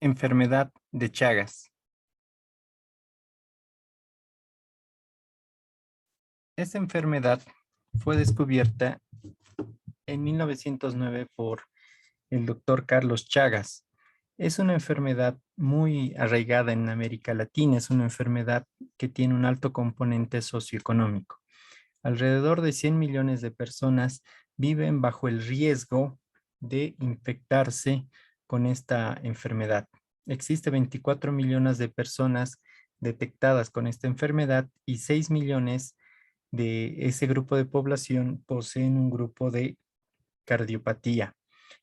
Enfermedad de Chagas. Esta enfermedad fue descubierta en 1909 por el doctor Carlos Chagas. Es una enfermedad muy arraigada en América Latina, es una enfermedad que tiene un alto componente socioeconómico. Alrededor de 100 millones de personas viven bajo el riesgo de infectarse con esta enfermedad. Existe 24 millones de personas detectadas con esta enfermedad y 6 millones de ese grupo de población poseen un grupo de cardiopatía.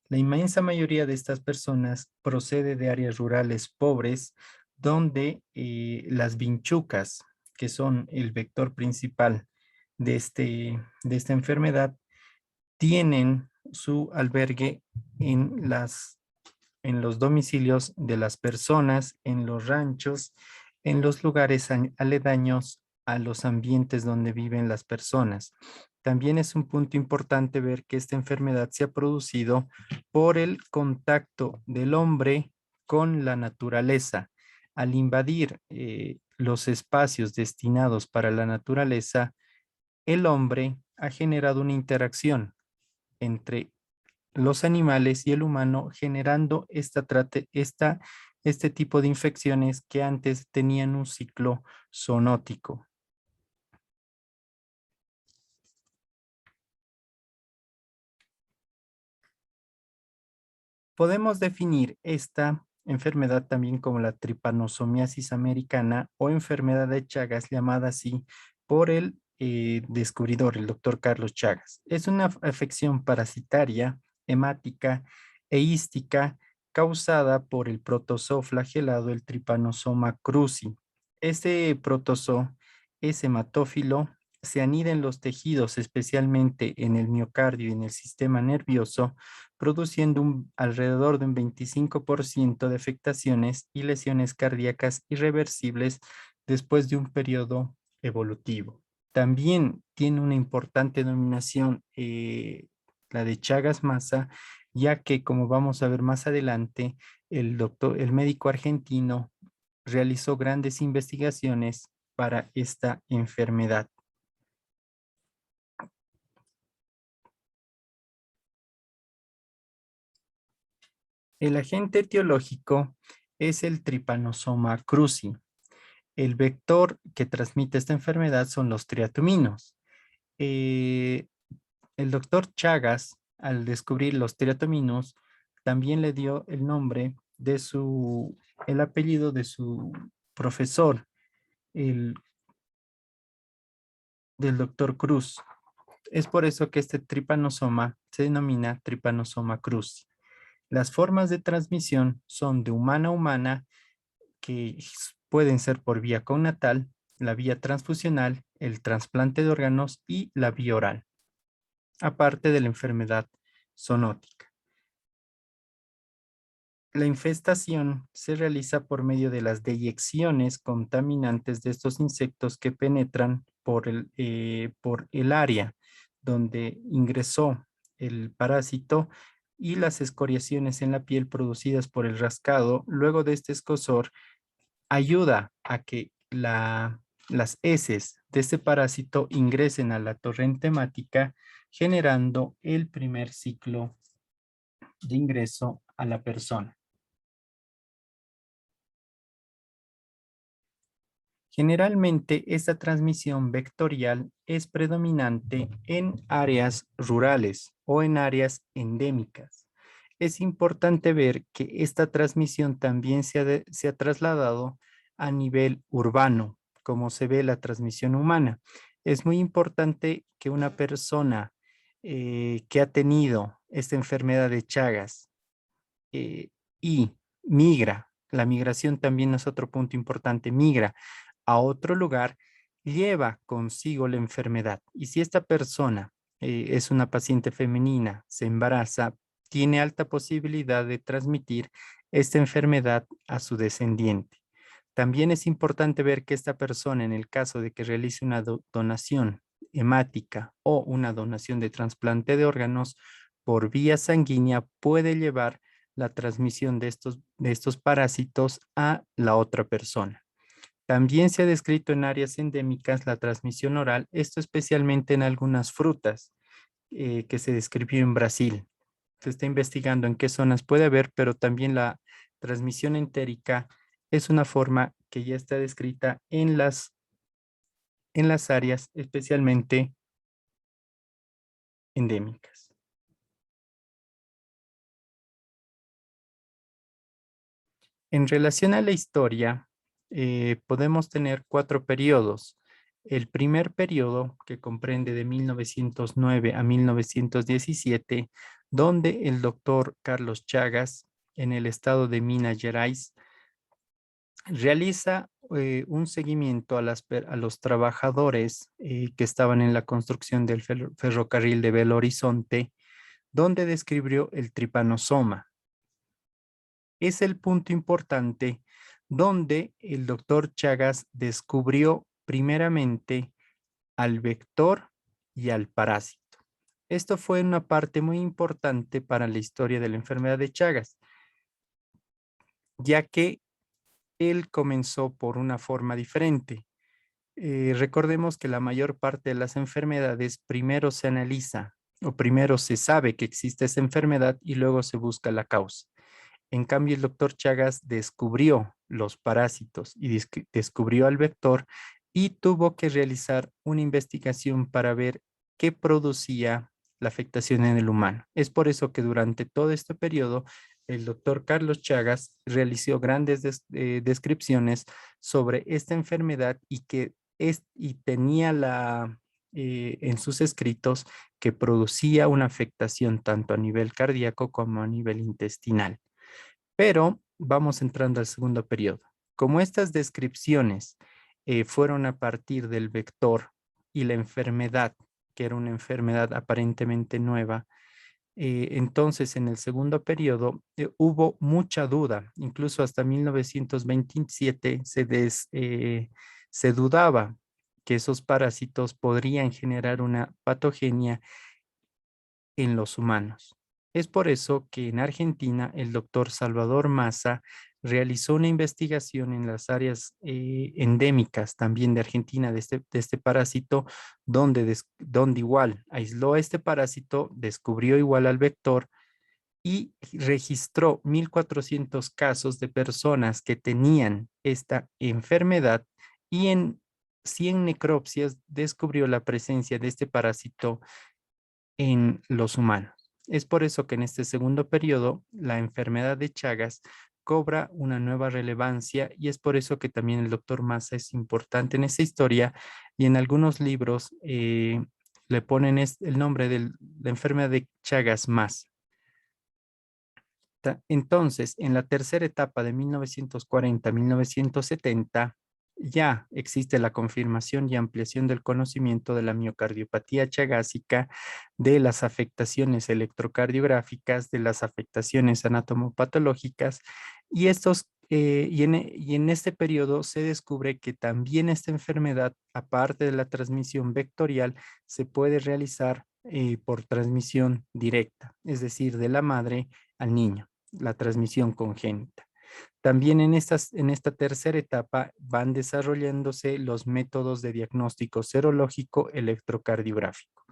La inmensa mayoría de estas personas procede de áreas rurales pobres donde las vinchucas, que son el vector principal de esta enfermedad, tienen su albergue en los domicilios de las personas, en los ranchos, en los lugares aledaños a los ambientes donde viven las personas. También es un punto importante ver que esta enfermedad se ha producido por el contacto del hombre con la naturaleza. Al invadir los espacios destinados para la naturaleza, el hombre ha generado una interacción entre los animales y el humano, generando este tipo de infecciones que antes tenían un ciclo zoonótico. Podemos definir esta enfermedad también como la tripanosomiasis americana o enfermedad de Chagas, llamada así por el descubridor, el doctor Carlos Chagas. Es una afección parasitaria, hemática e ística causada por el protozoo flagelado, el Trypanosoma cruzi. Este protozoo es hematófilo, se anida en los tejidos, especialmente en el miocardio y en el sistema nervioso, produciendo alrededor de un 25% de afectaciones y lesiones cardíacas irreversibles después de un periodo evolutivo. También tiene una importante denominación, la de Chagas-Massa, ya que, como vamos a ver más adelante, el médico argentino realizó grandes investigaciones para esta enfermedad. El agente etiológico es el Trypanosoma cruzi. El vector que transmite esta enfermedad son los triatominos. Eh, el doctor Chagas, al descubrir los triatominos, también le dio el nombre de el apellido de su profesor, el, del doctor Cruz. Es por eso que este tripanosoma se denomina Trypanosoma cruzi. Las formas de transmisión son de humana a humana, que pueden ser por vía conatal, la vía transfusional, el trasplante de órganos y la vía oral, aparte de la enfermedad zoonótica. La infestación se realiza por medio de las deyecciones contaminantes de estos insectos que penetran por el área donde ingresó el parásito y las escoriaciones en la piel producidas por el rascado. Luego de este escozor, ayuda a que las heces de este parásito ingresen a la torrente hemática, generando el primer ciclo de ingreso a la persona. Generalmente, esta transmisión vectorial es predominante en áreas rurales o en áreas endémicas. Es importante ver que esta transmisión también se ha trasladado a nivel urbano, como se ve la transmisión humana. Es muy importante que una persona que ha tenido esta enfermedad de Chagas eh, y migra, la migración también es otro punto importante, migra a otro lugar, lleva consigo la enfermedad. Y si esta persona es una paciente femenina, se embaraza, tiene alta posibilidad de transmitir esta enfermedad a su descendiente. También es importante ver que esta persona, en el caso de que realice una donación hemática o una donación de trasplante de órganos por vía sanguínea, puede llevar la transmisión de estos parásitos a la otra persona. También se ha descrito en áreas endémicas la transmisión oral, esto especialmente en algunas frutas que se describió en Brasil. Se está investigando en qué zonas puede haber, pero también la transmisión entérica es una forma que ya está descrita en las áreas especialmente endémicas. En relación a la historia, podemos tener 4 periodos. El primer periodo, que comprende de 1909 a 1917, donde el doctor Carlos Chagas, en el estado de Minas Gerais, realiza un seguimiento a los trabajadores que estaban en la construcción del ferrocarril de Belo Horizonte, donde describió el tripanosoma. Es el punto importante donde el doctor Chagas descubrió primeramente al vector y al parásito. Esto fue una parte muy importante para la historia de la enfermedad de Chagas, ya que él comenzó por una forma diferente. Recordemos que la mayor parte de las enfermedades primero se analiza o primero se sabe que existe esa enfermedad y luego se busca la causa. En cambio, el doctor Chagas descubrió los parásitos y descubrió al vector y tuvo que realizar una investigación para ver qué producía la afectación en el humano. Es por eso que durante todo este periodo, el doctor Carlos Chagas realizó grandes descripciones sobre esta enfermedad y tenía en sus escritos que producía una afectación tanto a nivel cardíaco como a nivel intestinal. Pero vamos entrando al segundo periodo. Como estas descripciones fueron a partir del vector y la enfermedad, que era una enfermedad aparentemente nueva, entonces en el segundo periodo hubo mucha duda. Incluso hasta 1927 se dudaba que esos parásitos podrían generar una patogenia en los humanos. Es por eso que en Argentina el doctor Salvador Massa realizó una investigación en las áreas endémicas también de Argentina de este parásito, donde igual aisló a este parásito, descubrió igual al vector y registró 1.400 casos de personas que tenían esta enfermedad y en 100 necropsias descubrió la presencia de este parásito en los humanos. Es por eso que en este segundo periodo la enfermedad de Chagas cobra una nueva relevancia y es por eso que también el doctor Massa es importante en esa historia y en algunos libros le ponen el nombre de la enfermedad de Chagas Massa. Entonces, en la tercera etapa de 1940 a 1970, ya existe la confirmación y ampliación del conocimiento de la miocardiopatía chagásica, de las afectaciones electrocardiográficas, de las afectaciones anatomopatológicas, y en este periodo se descubre que también esta enfermedad, aparte de la transmisión vectorial, se puede realizar por transmisión directa, es decir, de la madre al niño, la transmisión congénita. También en esta tercera etapa van desarrollándose los métodos de diagnóstico serológico electrocardiográfico.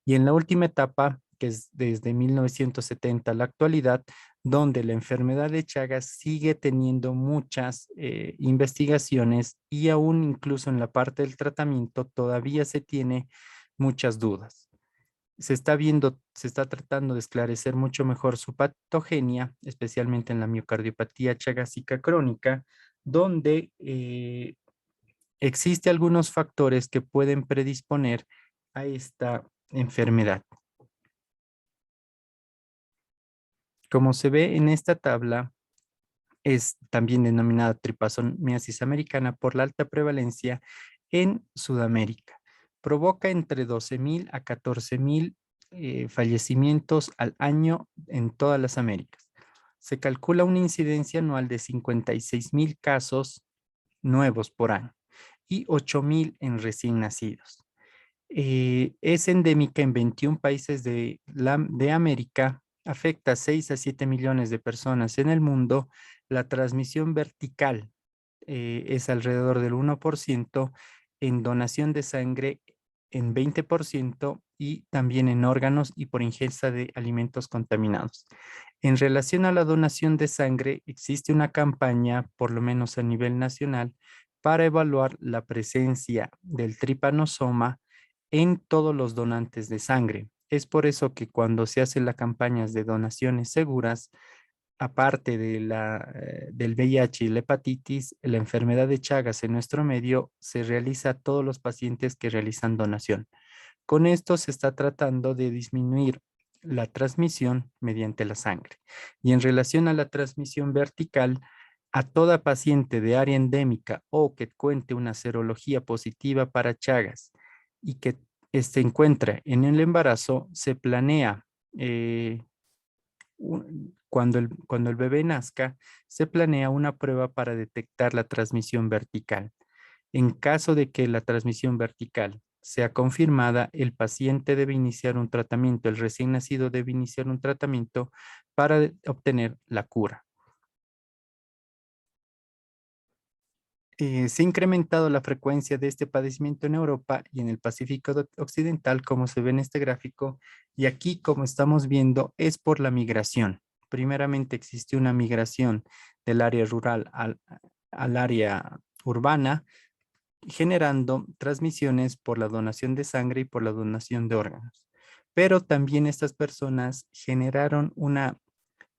Y en la última etapa, que es desde 1970 a la actualidad, donde la enfermedad de Chagas sigue teniendo muchas investigaciones y aún incluso en la parte del tratamiento todavía se tiene muchas dudas. Se está tratando de esclarecer mucho mejor su patogenia, especialmente en la miocardiopatía chagásica crónica, donde existe algunos factores que pueden predisponer a esta enfermedad. Como se ve en esta tabla, es también denominada tripazomiasis americana por la alta prevalencia en Sudamérica. Provoca entre 12.000 a 14.000 fallecimientos al año en todas las Américas. Se calcula una incidencia anual de 56.000 casos nuevos por año y 8.000 en recién nacidos. Es endémica en 21 países de América, afecta a 6 a 7 millones de personas en el mundo, la transmisión vertical es alrededor del 1%, en donación de sangre en 20% y también en órganos y por ingesta de alimentos contaminados. En relación a la donación de sangre, existe una campaña, por lo menos a nivel nacional, para evaluar la presencia del tripanosoma en todos los donantes de sangre. Es por eso que cuando se hacen las campañas de donaciones seguras, aparte de del VIH y la hepatitis, la enfermedad de Chagas en nuestro medio se realiza a todos los pacientes que realizan donación. Con esto se está tratando de disminuir la transmisión mediante la sangre. Y en relación a la transmisión vertical, a toda paciente de área endémica o que cuente una serología positiva para Chagas y que se encuentra en el embarazo, se planea cuando el bebé nazca, se planea una prueba para detectar la transmisión vertical. En caso de que la transmisión vertical sea confirmada, el paciente debe iniciar un tratamiento, el recién nacido debe iniciar un tratamiento para obtener la cura. Se ha incrementado la frecuencia de este padecimiento en Europa y en el Pacífico Occidental, como se ve en este gráfico, y aquí, como estamos viendo, es por la migración. Primeramente existe una migración del área rural al área urbana, generando transmisiones por la donación de sangre y por la donación de órganos. Pero también estas personas generaron una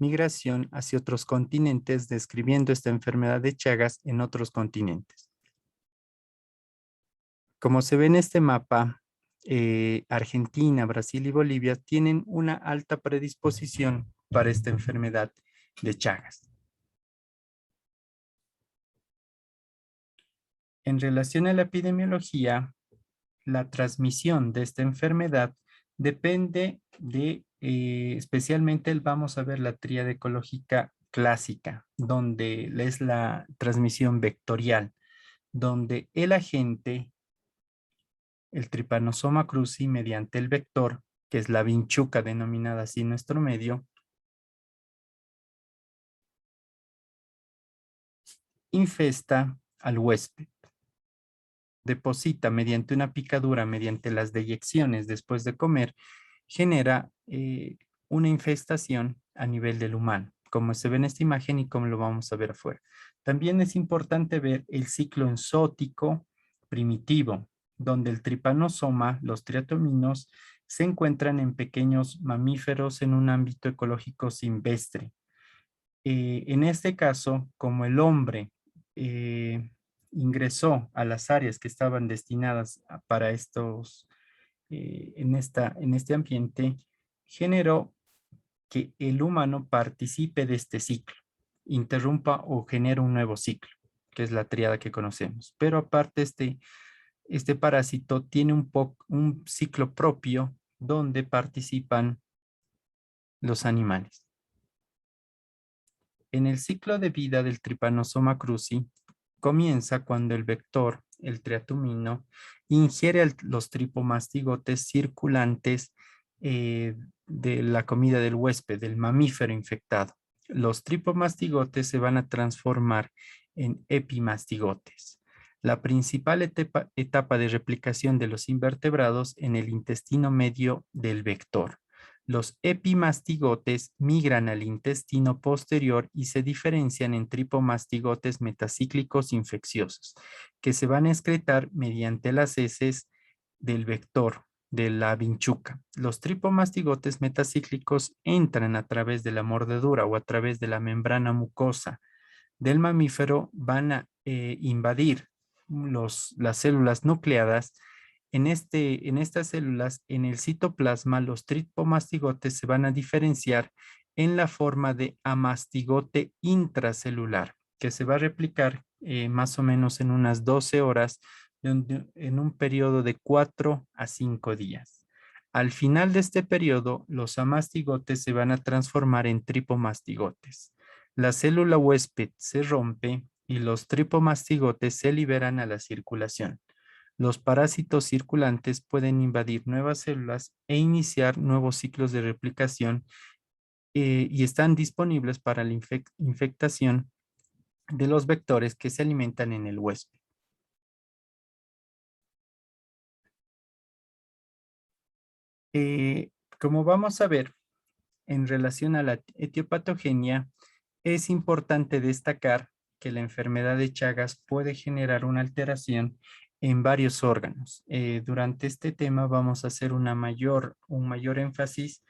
migración hacia otros continentes, describiendo esta enfermedad de Chagas en otros continentes. Como se ve en este mapa, Argentina, Brasil y Bolivia tienen una alta predisposición para esta enfermedad de Chagas. En relación a la epidemiología, la transmisión de esta enfermedad depende de, especialmente vamos a ver la tríada ecológica clásica, donde es la transmisión vectorial, donde el agente, el Trypanosoma cruzi, mediante el vector, que es la vinchuca denominada así en nuestro medio, infesta al huésped. Deposita mediante una picadura, mediante las deyecciones después de comer, genera una infestación a nivel del humano, como se ve en esta imagen y como lo vamos a ver afuera. También es importante ver el ciclo enzootico primitivo, donde el tripanosoma, los triatominos, se encuentran en pequeños mamíferos en un ámbito ecológico silvestre. En este caso, como el hombre ingresó a las áreas que estaban destinadas para estos, en este ambiente, generó que el humano participe de este ciclo, interrumpa o genere un nuevo ciclo, que es la tríada que conocemos. Pero aparte, este parásito tiene un ciclo propio donde participan los animales. En el ciclo de vida del Trypanosoma cruzi, comienza cuando el vector, el triatumino, ingiere los tripomastigotes circulantes de la comida del huésped, del mamífero infectado. Los tripomastigotes se van a transformar en epimastigotes. La principal etapa de replicación de los invertebrados en el intestino medio del vector. Los epimastigotes migran al intestino posterior y se diferencian en tripomastigotes metacíclicos infecciosos, que se van a excretar mediante las heces del vector de la vinchuca. Los tripomastigotes metacíclicos entran a través de la mordedura o a través de la membrana mucosa del mamífero, van a invadir las células nucleadas. En estas células, en el citoplasma, los tripomastigotes se van a diferenciar en la forma de amastigote intracelular, que se va a replicar más o menos en unas 12 horas, en un periodo de 4 a 5 días. Al final de este periodo, los amastigotes se van a transformar en tripomastigotes. La célula huésped se rompe y los tripomastigotes se liberan a la circulación. Los parásitos circulantes pueden invadir nuevas células e iniciar nuevos ciclos de replicación y están disponibles para la infectación de los vectores que se alimentan en el huésped. Eh, Como vamos a ver, en relación a la etiopatogenia, es importante destacar que la enfermedad de Chagas puede generar una alteración en varios órganos. Durante este tema vamos a hacer un mayor énfasis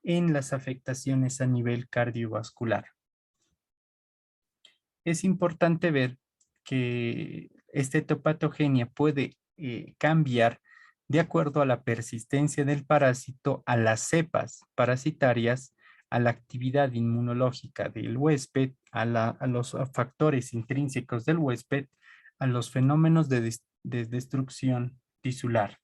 en las afectaciones a nivel cardiovascular. Es importante ver que esta etiopatogenia puede cambiar de acuerdo a la persistencia del parásito, a las cepas parasitarias, a la actividad inmunológica del huésped, a los factores intrínsecos del huésped, a los fenómenos de destrucción tisular.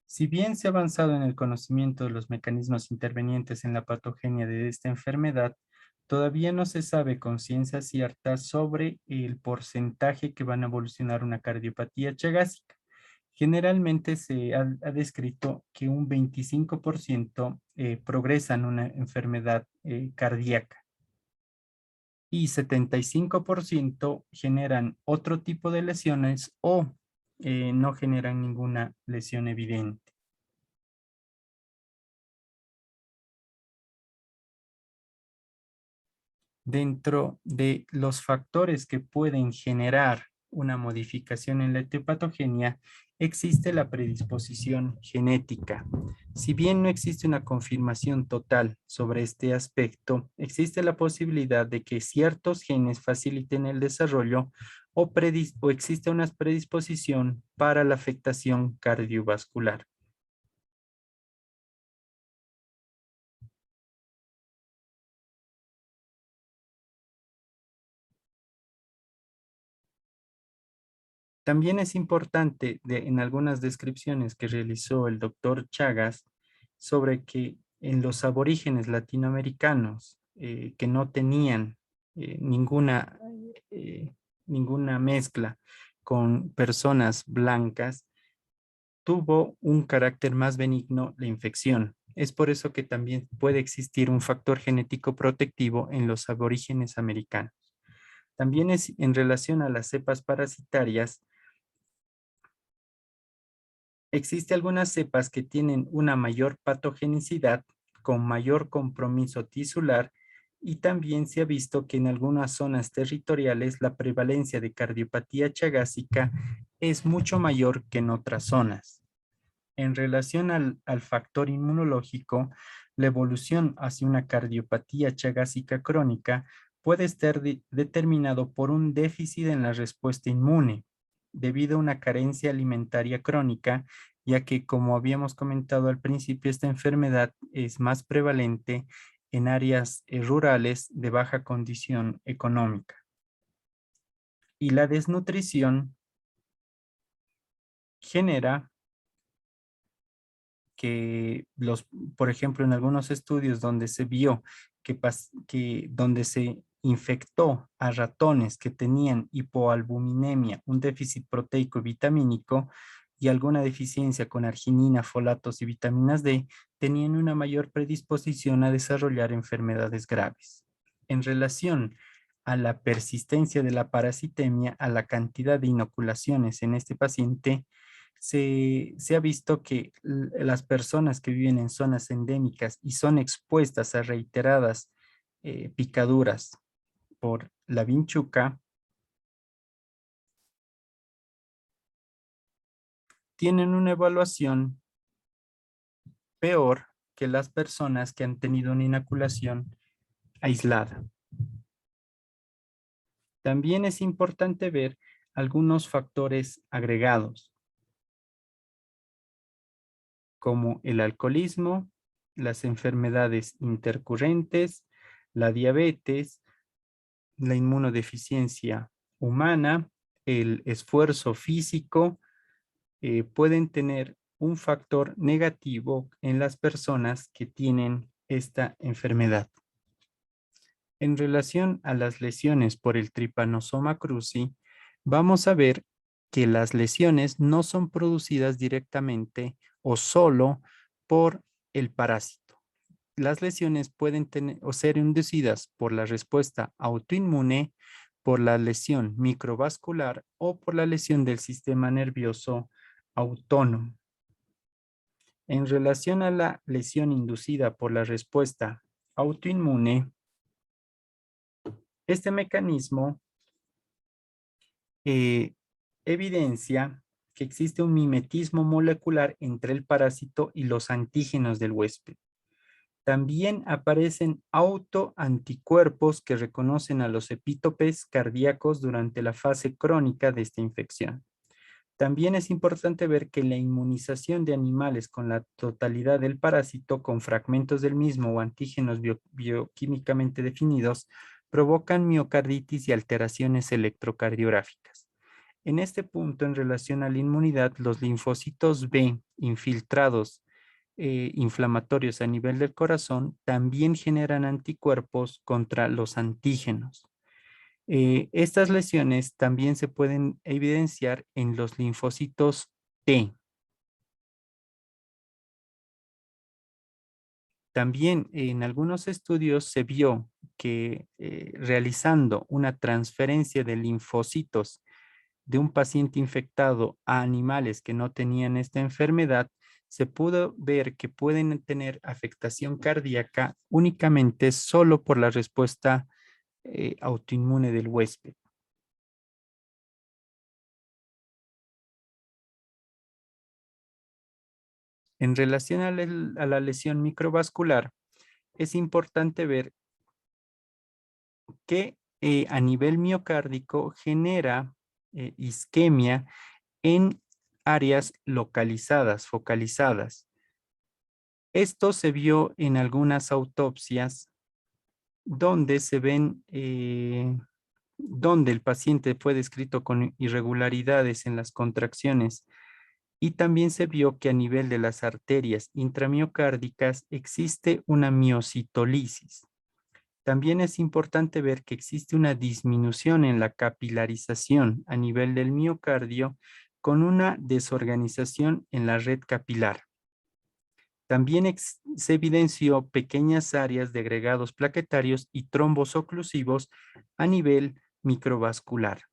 Si bien se ha avanzado en el conocimiento de los mecanismos intervenientes en la patogenia de esta enfermedad, todavía no se sabe con ciencia cierta sobre el porcentaje que van a evolucionar una cardiopatía chagásica. Generalmente se ha descrito que un 25% progresan una enfermedad cardíaca y 75% generan otro tipo de lesiones o no generan ninguna lesión evidente. Dentro de los factores que pueden generar una modificación en la etiopatogenia, existe la predisposición genética. Si bien no existe una confirmación total sobre este aspecto, existe la posibilidad de que ciertos genes faciliten el desarrollo o existe una predisposición para la afectación cardiovascular. También es importante en algunas descripciones que realizó el doctor Chagas sobre que en los aborígenes latinoamericanos que no tenían ninguna, ninguna mezcla con personas blancas, tuvo un carácter más benigno la infección. Es por eso que también puede existir un factor genético protectivo en los aborígenes americanos. También es en relación a las cepas parasitarias. Existe algunas cepas que tienen una mayor patogenicidad con mayor compromiso tisular y también se ha visto que en algunas zonas territoriales la prevalencia de cardiopatía chagásica es mucho mayor que en otras zonas. En relación al factor inmunológico, la evolución hacia una cardiopatía chagásica crónica puede estar determinado por un déficit en la respuesta inmune, debido a una carencia alimentaria crónica, ya que, como habíamos comentado al principio, esta enfermedad es más prevalente en áreas rurales de baja condición económica. Y la desnutrición genera que por ejemplo, en algunos estudios donde se vio que donde se infectó a ratones que tenían hipoalbuminemia, un déficit proteico y vitamínico y alguna deficiencia con arginina, folatos y vitaminas D, tenían una mayor predisposición a desarrollar enfermedades graves. En relación a la persistencia de la parasitemia, a la cantidad de inoculaciones en este paciente, se ha visto que las personas que viven en zonas endémicas y son expuestas a reiteradas picaduras por la vinchuca, tienen una evaluación peor que las personas que han tenido una inoculación aislada. También es importante ver algunos factores agregados, como el alcoholismo, las enfermedades intercurrentes, la diabetes, la inmunodeficiencia humana, el esfuerzo físico, pueden tener un factor negativo en las personas que tienen esta enfermedad. En relación a las lesiones por el Trypanosoma cruzi, vamos a ver que las lesiones no son producidas directamente o solo por el parásito. las lesiones pueden tener o ser inducidas por la respuesta autoinmune, por la lesión microvascular o por la lesión del sistema nervioso autónomo. En relación a la lesión inducida por la respuesta autoinmune, este mecanismo evidencia que existe un mimetismo molecular entre el parásito y los antígenos del huésped. También aparecen autoanticuerpos que reconocen a los epítopes cardíacos durante la fase crónica de esta infección. También es importante ver que la inmunización de animales con la totalidad del parásito, con fragmentos del mismo o antígenos bioquímicamente definidos, provocan miocarditis y alteraciones electrocardiográficas. En este punto, en relación a la inmunidad, los linfocitos B infiltrados inflamatorios a nivel del corazón también generan anticuerpos contra los antígenos. Estas lesiones también se pueden evidenciar en los linfocitos T. También en algunos estudios se vio que realizando una transferencia de linfocitos de un paciente infectado a animales que no tenían esta enfermedad, se pudo ver que pueden tener afectación cardíaca únicamente solo por la respuesta autoinmune del huésped. En relación a la lesión microvascular, es importante ver que a nivel miocárdico genera isquemia en áreas localizadas, focalizadas. Esto se vio en algunas autopsias donde se ven, donde el paciente fue descrito con irregularidades en las contracciones y también se vio que a nivel de las arterias intramiocárdicas existe una miocitolisis. También es importante ver que existe una disminución en la capilarización a nivel del miocardio con una desorganización en la red capilar. También se evidenció pequeñas áreas de agregados plaquetarios y trombos oclusivos a nivel microvascular.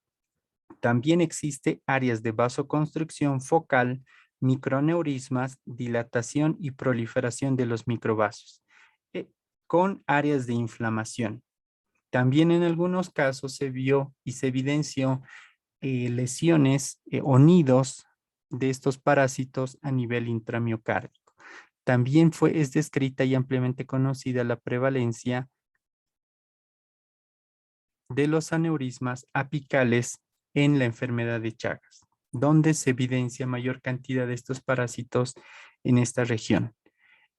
También existe áreas de vasoconstricción focal, microneurismas, dilatación y proliferación de los microvasos, con áreas de inflamación. También en algunos casos se vio y se evidenció lesiones o nidos de estos parásitos a nivel intramiocárdico. También es descrita y ampliamente conocida la prevalencia de los aneurismas apicales en la enfermedad de Chagas, donde se evidencia mayor cantidad de estos parásitos en esta región.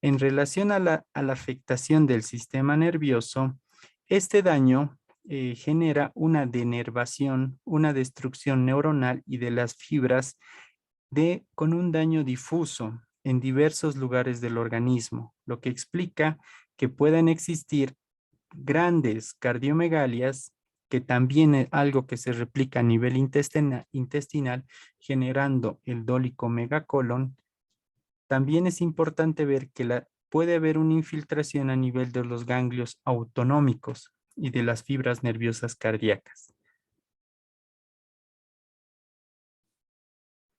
En relación a la afectación del sistema nervioso, este daño genera una denervación, una destrucción neuronal y de las fibras con un daño difuso en diversos lugares del organismo, lo que explica que puedan existir grandes cardiomegalias, que también es algo que se replica a nivel intestinal, generando el dólico megacolon. También es importante ver que puede haber una infiltración a nivel de los ganglios autonómicos y de las fibras nerviosas cardíacas.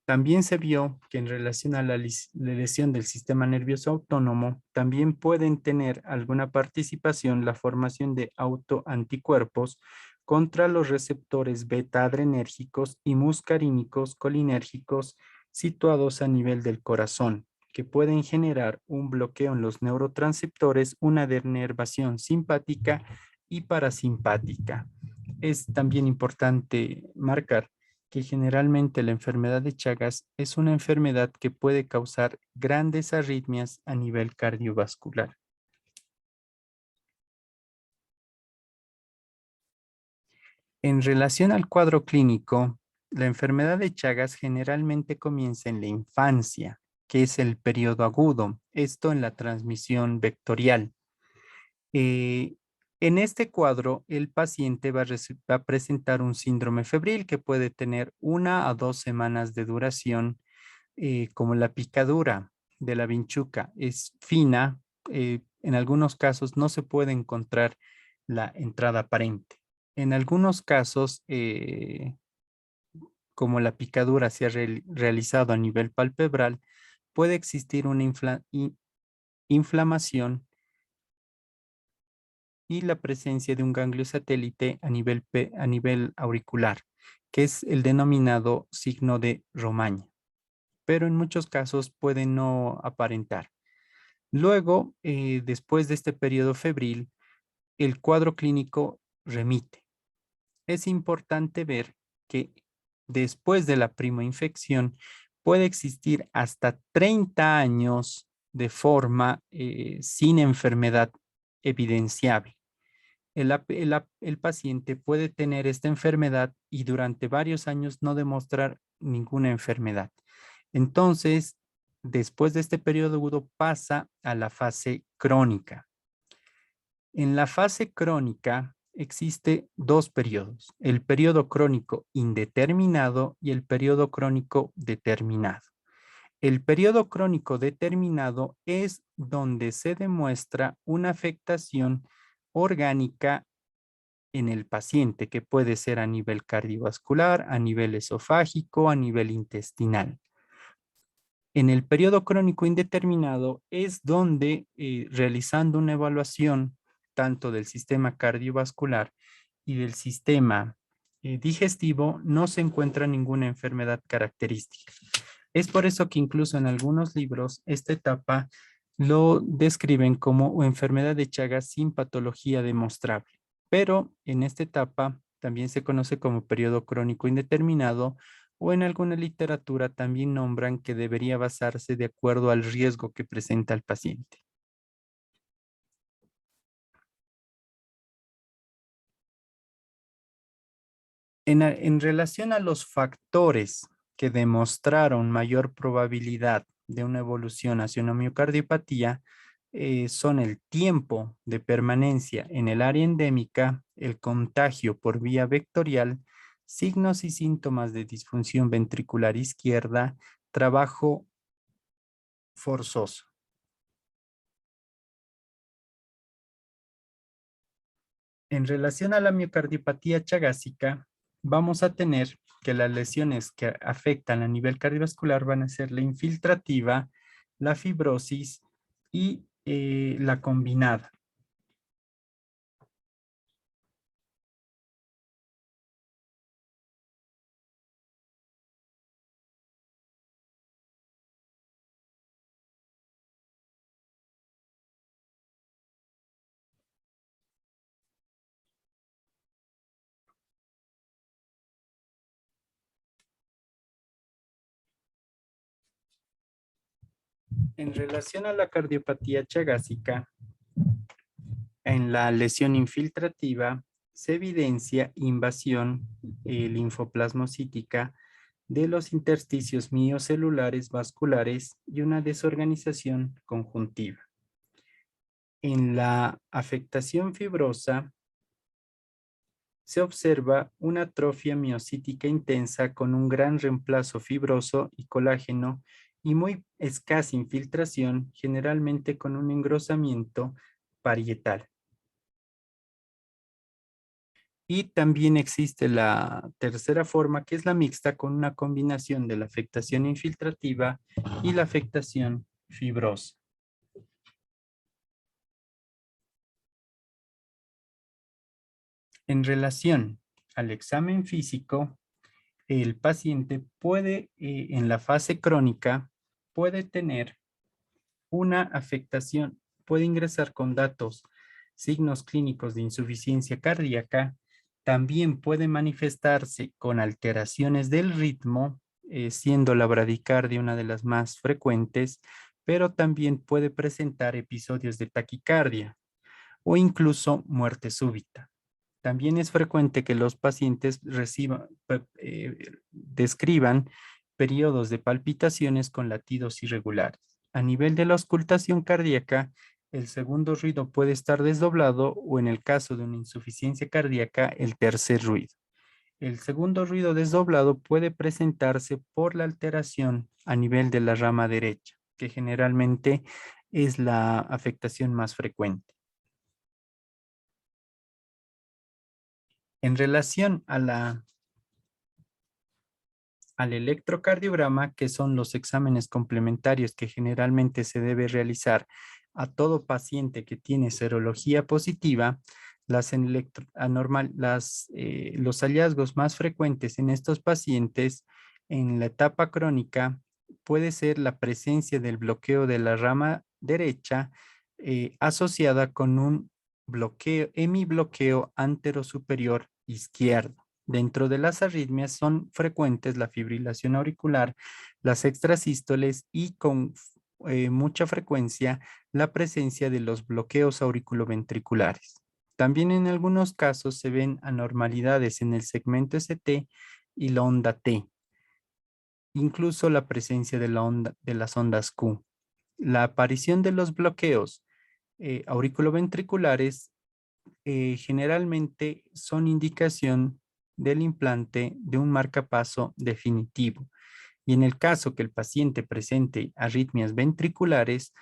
También se vio que en relación a la lesión del sistema nervioso autónomo, también pueden tener alguna participación la formación de autoanticuerpos contra los receptores beta adrenérgicos y muscarínicos colinérgicos situados a nivel del corazón, que pueden generar un bloqueo en los neurotransceptores, una denervación simpática y parasimpática. Es también importante marcar que generalmente la enfermedad de Chagas es una enfermedad que puede causar grandes arritmias a nivel cardiovascular. En relación al cuadro clínico, la enfermedad de Chagas generalmente comienza en la infancia, que es el periodo agudo, esto en la transmisión vectorial. Eh, en este cuadro, el paciente va a presentar un síndrome febril que puede tener 1 a 2 semanas de duración, como la picadura de la vinchuca es fina, en algunos casos no se puede encontrar la entrada aparente. En algunos casos, como la picadura se ha realizado a nivel palpebral, puede existir una inflamación y la presencia de un ganglio satélite a nivel auricular, que es el denominado signo de Romaña, pero en muchos casos puede no aparentar. Luego, después de este periodo febril, el cuadro clínico remite. Es importante ver que después de la primoinfección puede existir hasta 30 años de forma sin enfermedad evidenciable. El paciente puede tener esta enfermedad y durante varios años no demostrar ninguna enfermedad. Entonces, después de este periodo agudo pasa a la fase crónica. En la fase crónica existe dos periodos, el periodo crónico indeterminado y el periodo crónico determinado. El periodo crónico determinado es donde se demuestra una afectación orgánica en el paciente, que puede ser a nivel cardiovascular, a nivel esofágico, a nivel intestinal. En el periodo crónico indeterminado es donde realizando una evaluación tanto del sistema cardiovascular y del sistema digestivo no se encuentra ninguna enfermedad característica. Es por eso que incluso en algunos libros esta etapa lo describen como enfermedad de Chagas sin patología demostrable. Pero en esta etapa también se conoce como periodo crónico indeterminado o en alguna literatura también nombran que debería basarse de acuerdo al riesgo que presenta el paciente. En relación a los factores que demostraron mayor probabilidad de una evolución hacia una miocardiopatía, son el tiempo de permanencia en el área endémica, el contagio por vía vectorial, signos y síntomas de disfunción ventricular izquierda, trabajo forzoso. En relación a la miocardiopatía chagásica, vamos a tener que las lesiones que afectan a nivel cardiovascular van a ser la infiltrativa, la fibrosis y la combinada. En relación a la cardiopatía chagásica, en la lesión infiltrativa se evidencia invasión linfoplasmocítica de los intersticios miocelulares vasculares y una desorganización conjuntiva. En la afectación fibrosa se observa una atrofia miocítica intensa con un gran reemplazo fibroso y colágeno y muy escasa infiltración, generalmente con un engrosamiento parietal. Y también existe la tercera forma, que es la mixta, con una combinación de la afectación infiltrativa y la afectación fibrosa. En relación al examen físico, el paciente puede, en la fase crónica, puede tener una afectación, puede ingresar con datos, signos clínicos de insuficiencia cardíaca, también puede manifestarse con alteraciones del ritmo, siendo la bradicardia una de las más frecuentes, pero también puede presentar episodios de taquicardia o incluso muerte súbita. También es frecuente que los pacientes describan periodos de palpitaciones con latidos irregulares. A nivel de la auscultación cardíaca, el segundo ruido puede estar desdoblado o en el caso de una insuficiencia cardíaca, el tercer ruido. El segundo ruido desdoblado puede presentarse por la alteración a nivel de la rama derecha, que generalmente es la afectación más frecuente. En relación al electrocardiograma, que son los exámenes complementarios que generalmente se debe realizar a todo paciente que tiene serología positiva, los hallazgos más frecuentes en estos pacientes en la etapa crónica puede ser la presencia del bloqueo de la rama derecha asociada con un hemibloqueo anterosuperior izquierdo. Dentro de las arritmias son frecuentes la fibrilación auricular, las extrasístoles y con mucha frecuencia la presencia de los bloqueos auriculoventriculares. También en algunos casos se ven anormalidades en el segmento ST y la onda T, incluso la presencia de las ondas Q. La aparición de los bloqueos auriculoventriculares generalmente son indicación del implante de un marcapaso definitivo. Y en el caso que el paciente presente arritmias ventriculares,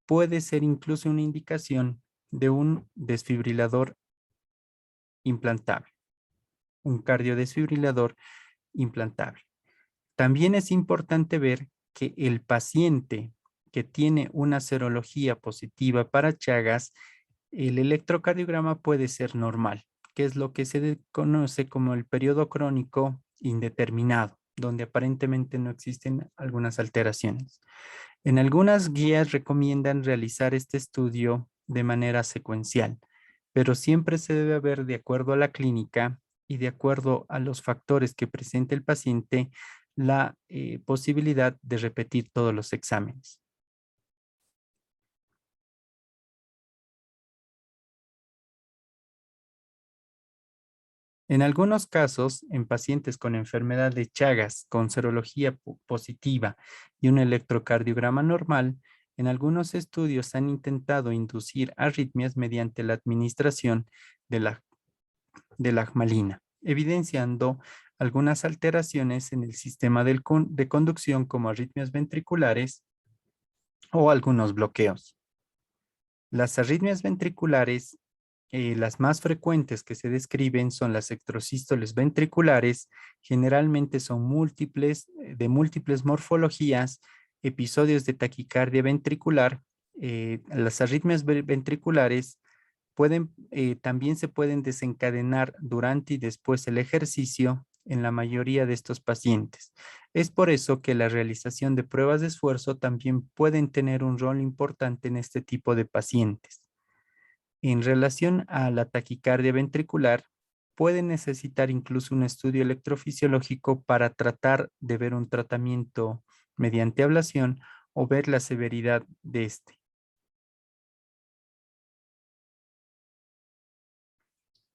puede ser incluso una indicación de un desfibrilador implantable, un cardiodesfibrilador implantable. También es importante ver que el paciente que tiene una serología positiva para Chagas, el electrocardiograma puede ser normal, que es lo que se conoce como el periodo crónico indeterminado, donde aparentemente no existen algunas alteraciones. En algunas guías recomiendan realizar este estudio de manera secuencial, pero siempre se debe ver de acuerdo a la clínica y de acuerdo a los factores que presenta el paciente la posibilidad de repetir todos los exámenes. En algunos casos, en pacientes con enfermedad de Chagas, con serología positiva y un electrocardiograma normal, en algunos estudios han intentado inducir arritmias mediante la administración de la agmalina, evidenciando algunas alteraciones en el sistema de conducción como arritmias ventriculares o algunos bloqueos. Las arritmias ventriculares, las más frecuentes que se describen son las extrasístoles ventriculares, generalmente son múltiples, de múltiples morfologías, episodios de taquicardia ventricular. Las arritmias ventriculares también se pueden desencadenar durante y después el ejercicio en la mayoría de estos pacientes. Es por eso que la realización de pruebas de esfuerzo también pueden tener un rol importante en este tipo de pacientes. En relación a la taquicardia ventricular, puede necesitar incluso un estudio electrofisiológico para tratar de ver un tratamiento mediante ablación o ver la severidad de este.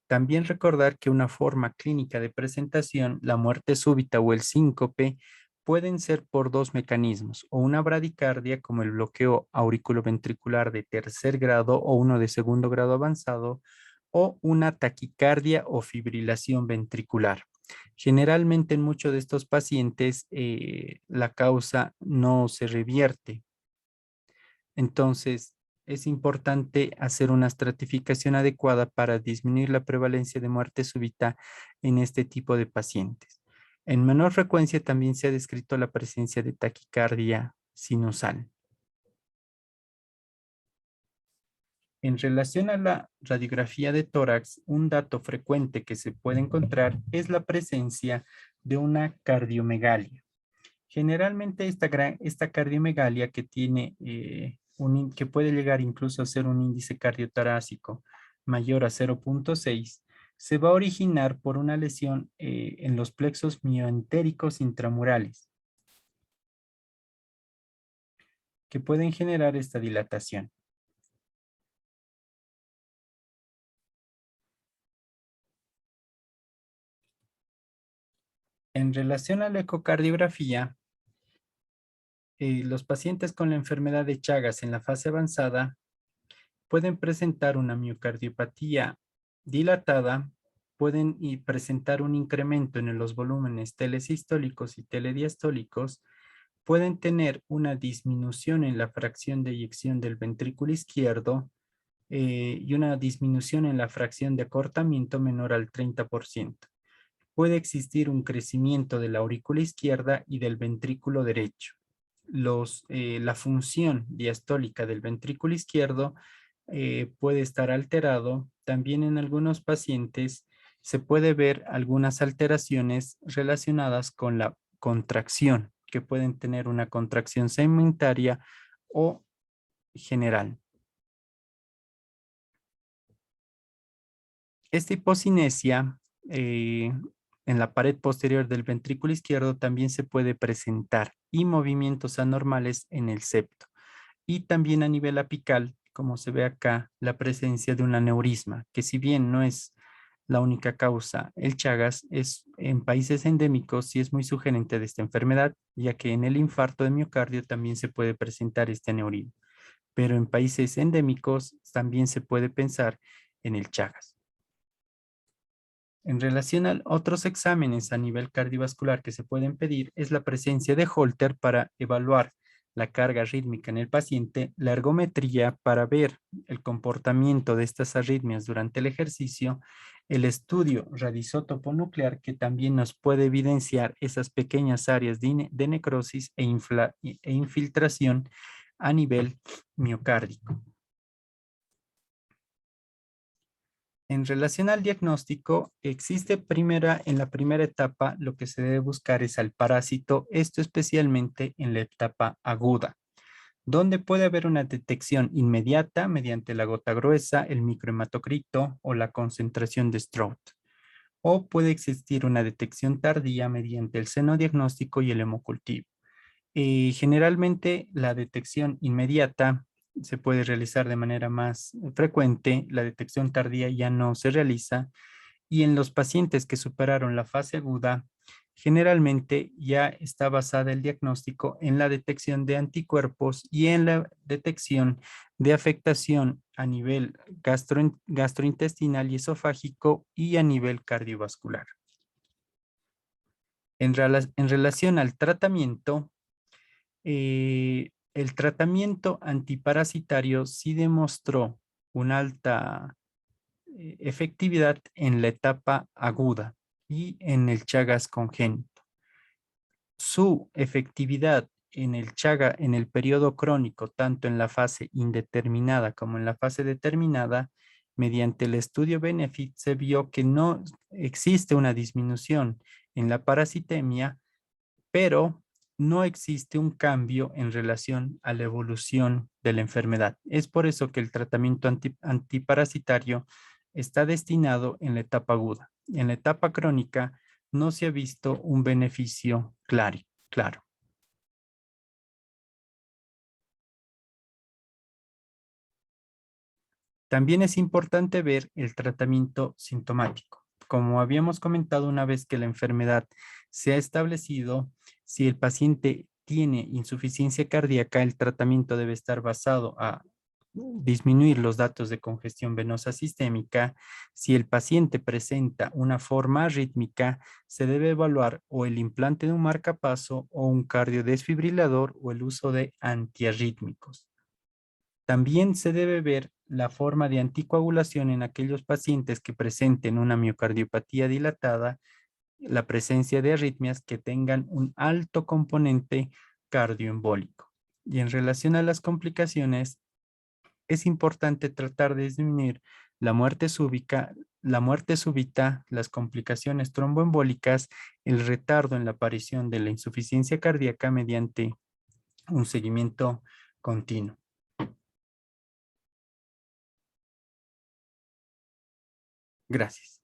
También recordar que una forma clínica de presentación, la muerte súbita o el síncope, pueden ser por dos mecanismos, o una bradicardia como el bloqueo auriculoventricular de tercer grado o uno de segundo grado avanzado, o una taquicardia o fibrilación ventricular. Generalmente en muchos de estos pacientes la causa no se revierte. Entonces, es importante hacer una estratificación adecuada para disminuir la prevalencia de muerte súbita en este tipo de pacientes. En menor frecuencia también se ha descrito la presencia de taquicardia sinusal. En relación a la radiografía de tórax, un dato frecuente que se puede encontrar es la presencia de una cardiomegalia. Generalmente esta cardiomegalia que tiene que puede llegar incluso a ser un índice cardiotorácico mayor a 0,6, se va a originar por una lesión en los plexos mioentéricos intramurales que pueden generar esta dilatación. En relación a la ecocardiografía, los pacientes con la enfermedad de Chagas en la fase avanzada pueden presentar una miocardiopatía dilatada, pueden presentar un incremento en los volúmenes telesistólicos y telediastólicos, pueden tener una disminución en la fracción de eyección del ventrículo izquierdo y una disminución en la fracción de acortamiento menor al 30%. Puede existir un crecimiento de la aurícula izquierda y del ventrículo derecho. La función diastólica del ventrículo izquierdo puede estar alterado. También en algunos pacientes se puede ver algunas alteraciones relacionadas con la contracción, que pueden tener una contracción segmentaria o general. Esta hipocinesia en la pared posterior del ventrículo izquierdo también se puede presentar y movimientos anormales en el septo. Y también a nivel apical, como se ve acá, la presencia de un aneurisma, que si bien no es la única causa, el Chagas es en países endémicos sí es muy sugerente de esta enfermedad, ya que en el infarto de miocardio también se puede presentar este aneurisma. Pero en países endémicos también se puede pensar en el Chagas. En relación a otros exámenes a nivel cardiovascular que se pueden pedir es la presencia de Holter para evaluar la carga rítmica en el paciente, la ergometría para ver el comportamiento de estas arritmias durante el ejercicio, el estudio radisótopo nuclear que también nos puede evidenciar esas pequeñas áreas de necrosis e infiltración a nivel miocárdico. En relación al diagnóstico, existe en la primera etapa lo que se debe buscar es al parásito, esto especialmente en la etapa aguda, donde puede haber una detección inmediata mediante la gota gruesa, el microhematocrito o la concentración de Stroud. O puede existir una detección tardía mediante el seno diagnóstico y el hemocultivo. Generalmente la detección inmediata se puede realizar de manera más frecuente, la detección tardía ya no se realiza y en los pacientes que superaron la fase aguda, generalmente ya está basada el diagnóstico en la detección de anticuerpos y en la detección de afectación a nivel gastrointestinal y esofágico y a nivel cardiovascular. En relación al tratamiento, el tratamiento antiparasitario sí demostró una alta efectividad en la etapa aguda y en el Chagas congénito. Su efectividad en el periodo crónico, tanto en la fase indeterminada como en la fase determinada, mediante el estudio Benefit se vio que no existe una disminución en la parasitemia, pero no existe un cambio en relación a la evolución de la enfermedad. Es por eso que el tratamiento antiparasitario está destinado en la etapa aguda. En la etapa crónica no se ha visto un beneficio claro. También es importante ver el tratamiento sintomático. Como habíamos comentado, una vez que la enfermedad se ha establecido, si el paciente tiene insuficiencia cardíaca, el tratamiento debe estar basado a disminuir los datos de congestión venosa sistémica. Si el paciente presenta una forma arrítmica, se debe evaluar o el implante de un marcapaso o un cardiodesfibrilador o el uso de antiarrítmicos. También se debe ver la forma de anticoagulación en aquellos pacientes que presenten una miocardiopatía dilatada, la presencia de arritmias que tengan un alto componente cardioembólico. Y en relación a las complicaciones, es importante tratar de disminuir la muerte súbita, las complicaciones tromboembólicas, el retardo en la aparición de la insuficiencia cardíaca mediante un seguimiento continuo. Gracias.